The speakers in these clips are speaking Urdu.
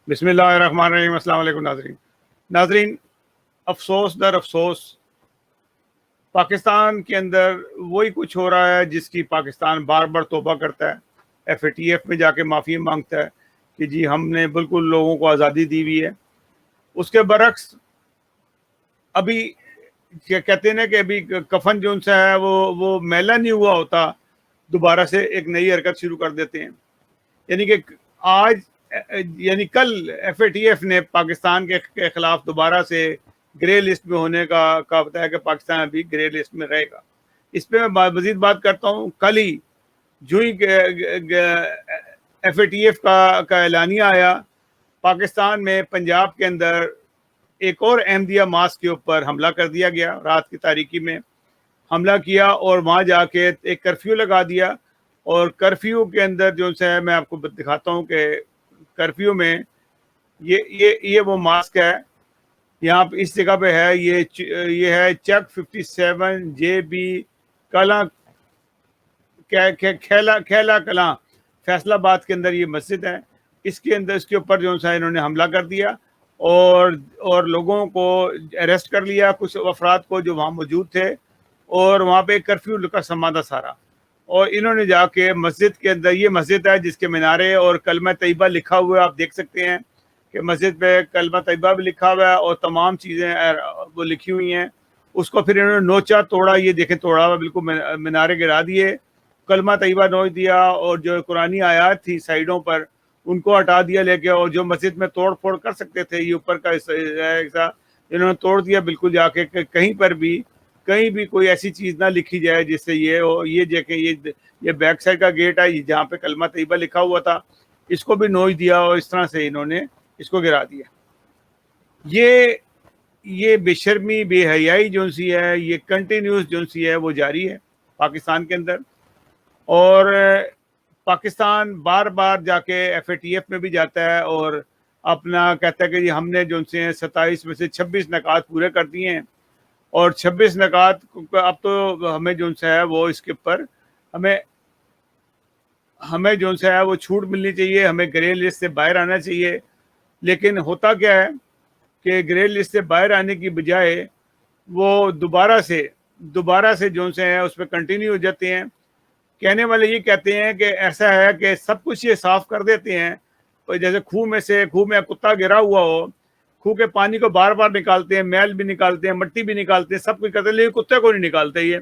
بسم اللہ الرحمن الرحیم۔ السلام علیکم ناظرین، افسوس در افسوس پاکستان کے اندر وہی کچھ ہو رہا ہے جس کی پاکستان بار بار توبہ کرتا ہے، ایف اے ٹی ایف میں جا کے معافی مانگتا ہے کہ جی ہم نے بالکل لوگوں کو آزادی دی ہوئی ہے۔ اس کے برعکس ابھی کیا کہتے ہیں نا کہ ابھی کفن جو ان سے ہے وہ میلا نہیں ہوا ہوتا، دوبارہ سے ایک نئی حرکت شروع کر دیتے ہیں۔ یعنی کہ آج یعنی کل ایف اے ٹی ایف نے پاکستان کے خلاف دوبارہ سے گرے لسٹ میں ہونے کا بتایا کہ پاکستان ابھی گرے لسٹ میں رہے گا۔ اس پہ میں مزید بات کرتا ہوں۔ کل ہی جو ہی ایف اے ٹی ایف کا اعلانیہ آیا، پاکستان میں پنجاب کے اندر ایک اور احمدیہ ماسک کے اوپر حملہ کر دیا گیا۔ رات کی تاریکی میں حملہ کیا اور وہاں جا کے ایک کرفیو لگا دیا، اور کرفیو کے اندر جو ہے میں آپ کو دکھاتا ہوں کہ کرفیو میں یہ وہ ماسک ہے، یہاں پہ اس جگہ پہ ہے، یہ ہے چک 57 جے بی کلاں کھیلا کلاں، فیصل آباد کے اندر یہ مسجد ہے۔ اس کے اندر اس کے اوپر جو ہے انہوں نے حملہ کر دیا اور لوگوں کو اریسٹ کر لیا، کچھ افراد کو جو وہاں موجود تھے، اور وہاں پہ کرفیو کا سما تھا سارا۔ اور انہوں نے جا کے مسجد کے اندر، یہ مسجد ہے جس کے مینارے اور کلمہ طیبہ لکھا ہوا ہے، آپ دیکھ سکتے ہیں کہ مسجد پہ کلمہ طیبہ بھی لکھا ہوا ہے اور تمام چیزیں وہ لکھی ہوئی ہیں۔ اس کو پھر انہوں نے نوچا، توڑا، یہ دیکھیں توڑا ہوا، بالکل مینارے گرا دیے، کلمہ طیبہ نوچ دیا، اور جو قرآنی آیات تھی سائیڈوں پر ان کو ہٹا دیا لے کے، اور جو مسجد میں توڑ پھوڑ کر سکتے تھے، یہ اوپر کا حصہ انہوں نے توڑ دیا بالکل، جا کے کہیں پر بھی کہیں بھی کوئی ایسی چیز نہ لکھی جائے جس سے یہ دیکھیں یہ بیک سائڈ کا گیٹ ہے جہاں پہ کلمہ طیبہ لکھا ہوا تھا، اس کو بھی نوچ دیا، اور اس طرح سے انہوں نے اس کو گرا دیا۔ یہ بے شرمی، بے حیائی جو سی ہے، یہ کنٹینیوس جو سی ہے وہ جاری ہے پاکستان کے اندر۔ اور پاکستان بار بار جا کے ایف اے ٹی ایف میں بھی جاتا ہے اور اپنا کہتا ہے کہ جی ہم نے جو سے 27 میں سے 26 نکات پورے کر دیے ہیں، اور 26 نکات اب تو ہمیں جو ہے وہ اس کے اوپر ہمیں جو ہے وہ چھوٹ ملنی چاہیے، ہمیں گرے لسٹ سے باہر آنا چاہیے۔ لیکن ہوتا کیا ہے کہ گرے لسٹ سے باہر آنے کی بجائے وہ دوبارہ سے جو ہے اس پہ کنٹینیو ہو جاتے ہیں۔ کہنے والے یہ کہتے ہیں کہ ایسا ہے کہ سب کچھ یہ صاف کر دیتے ہیں، جیسے کھوہ میں کتا گرا ہوا ہو، کھوہ کے پانی کو بار بار نکالتے ہیں، میل بھی نکالتے ہیں، مٹی بھی نکالتے ہیں، سب کچھ کرتے ہیں، لیکن کتے کو نہیں نکالتے۔ یہ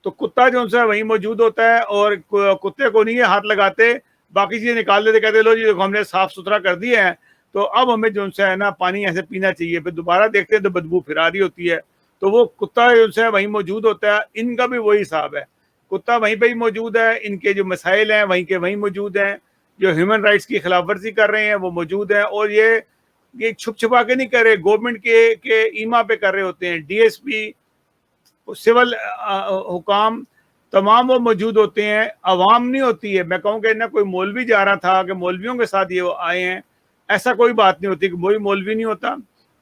تو کتا جو ہے وہیں موجود ہوتا ہے، اور کتے کو نہیں ہاتھ لگاتے، باقی چیزیں نکال دیتے، کہتے لو جی ہم نے صاف ستھرا کر دیا ہے، تو اب ہمیں جو ہے نا پانی ایسے پینا چاہیے۔ پھر دوبارہ دیکھتے ہیں تو بدبو پھر آ رہی ہوتی ہے، تو وہ کتا جو ہے وہیں موجود ہوتا ہے۔ ان کا بھی وہی حساب ہے، کتا وہیں پہ ہی موجود ہے، ان کے جو مسائل ہیں وہیں کے وہیں موجود ہیں، جو ہیومن رائٹس کی خلاف ورزی کر رہے ہیں وہ موجود ہیں، اور یہ چھپ چھپا کے نہیں کر رہے، گورنمنٹ کے ایما پہ کر رہے ہوتے ہیں۔ ڈی ایس پی، سول حکام، تمام وہ موجود ہوتے ہیں، عوام نہیں ہوتی ہے۔ میں کہوں کہ نہ کوئی مولوی جا رہا تھا کہ مولویوں کے ساتھ یہ آئے ہیں، ایسا کوئی بات نہیں ہوتی کہ کوئی مولوی نہیں ہوتا،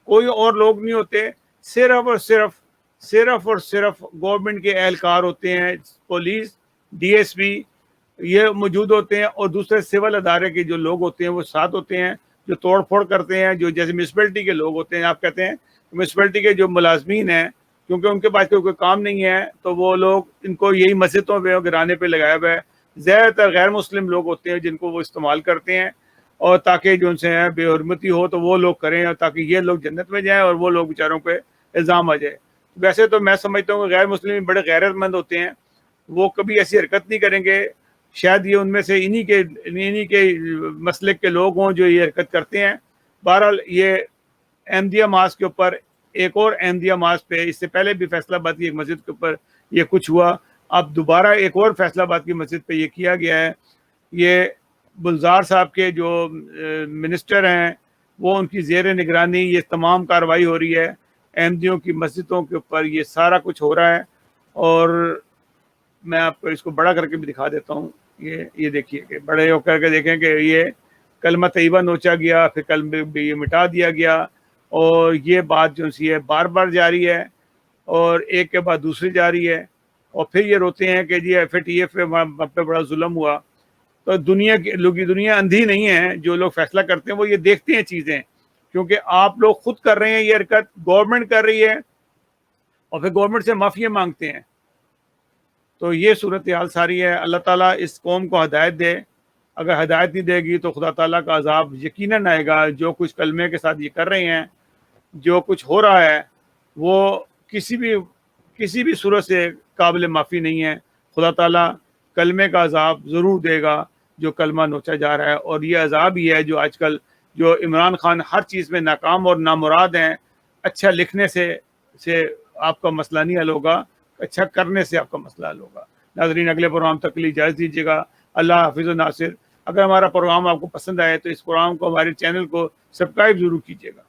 کوئی اور لوگ نہیں ہوتے، صرف اور صرف گورنمنٹ کے اہلکار ہوتے ہیں، پولیس، ڈی ایس پی یہ موجود ہوتے ہیں، اور دوسرے سول ادارے کے جو لوگ ہوتے ہیں وہ ساتھ ہوتے ہیں، جو توڑ پھوڑ کرتے ہیں، جو جیسے میونسپلٹی کے لوگ ہوتے ہیں۔ آپ کہتے ہیں میونسپلٹی کے جو ملازمین ہیں، کیونکہ ان کے پاس کوئی کام نہیں ہے، تو وہ لوگ ان کو یہی مسجدوں پہ گرانے پہ لگایا ہوا ہے۔ زیادہ تر غیر مسلم لوگ ہوتے ہیں جن کو وہ استعمال کرتے ہیں، اور تاکہ جو ان سے بے حرمتی ہو تو وہ لوگ کریں، اور تاکہ یہ لوگ جنت میں جائیں اور وہ لوگ بیچاروں پہ الزام آ جائے۔ ویسے تو میں سمجھتا ہوں کہ غیر مسلم بڑے غیرت مند ہوتے ہیں، وہ کبھی ایسی حرکت نہیں کریں گے۔ شاید یہ ان میں سے انہی کے مسلک کے لوگ ہوں جو یہ حرکت کرتے ہیں۔ بہرحال یہ احمدیہ ماسک کے اوپر، ایک اور احمدیہ ماسک پہ، اس سے پہلے بھی فیصل آباد کی ایک مسجد کے اوپر یہ کچھ ہوا، اب دوبارہ ایک اور فیصل آباد کی مسجد پہ یہ کیا گیا ہے۔ یہ گلزار صاحب کے جو منسٹر ہیں وہ ان کی زیر نگرانی یہ تمام کارروائی ہو رہی ہے، احمدیوں کی مسجدوں کے اوپر یہ سارا کچھ ہو رہا ہے۔ اور میں آپ کو اس کو بڑا کر کے بھی دکھا دیتا ہوں، یہ دیکھیے کہ بڑے ہو کر کے دیکھیں کہ یہ کلمہ طیبہ نوچا گیا، پھر کلمہ بھی یہ مٹا دیا گیا، اور یہ بات جو سی ہے بار بار جاری ہے، اور ایک کے بعد دوسری جاری ہے۔ اور پھر یہ روتے ہیں کہ جی ایف اے ٹی ایف پہ بڑا ظلم ہوا۔ تو دنیا کے لوگ، دنیا اندھی نہیں ہے، جو لوگ فیصلہ کرتے ہیں وہ یہ دیکھتے ہیں چیزیں، کیونکہ آپ لوگ خود کر رہے ہیں یہ حرکت، گورنمنٹ کر رہی ہے اور پھر گورنمنٹ سے معافی مانگتے ہیں. تو یہ صورتحال ساری ہے. اللہ تعالیٰ اس قوم کو ہدایت دے. اگر ہدایت نہیں دے گی تو خدا تعالیٰ کا عذاب یقیناً آئے گا. جو کچھ کلمے کے ساتھ یہ کر رہے ہیں، جو کچھ ہو رہا ہے، وہ کسی بھی صورت سے قابل معافی نہیں ہے. خدا تعالیٰ کلمے کا عذاب ضرور دے گا جو کلمہ نوچا جا رہا ہے. اور یہ عذاب ہی ہے جو آج کل جو عمران خان ہر چیز میں ناکام اور نامراد ہیں. اچھا لکھنے سے آپ کا مسئلہ نہیں حل ہوگا، اچھا کرنے سے آپ کا مسئلہ حل ہوگا. ناظرین، اگلے پروگرام تک کے لیے اجازت دیجیے گا. اللہ حافظ و ناصر. اگر ہمارا پروگرام آپ کو پسند آئے تو اس پروگرام کو، ہمارے چینل کو سبسکرائب ضرور کیجیے گا.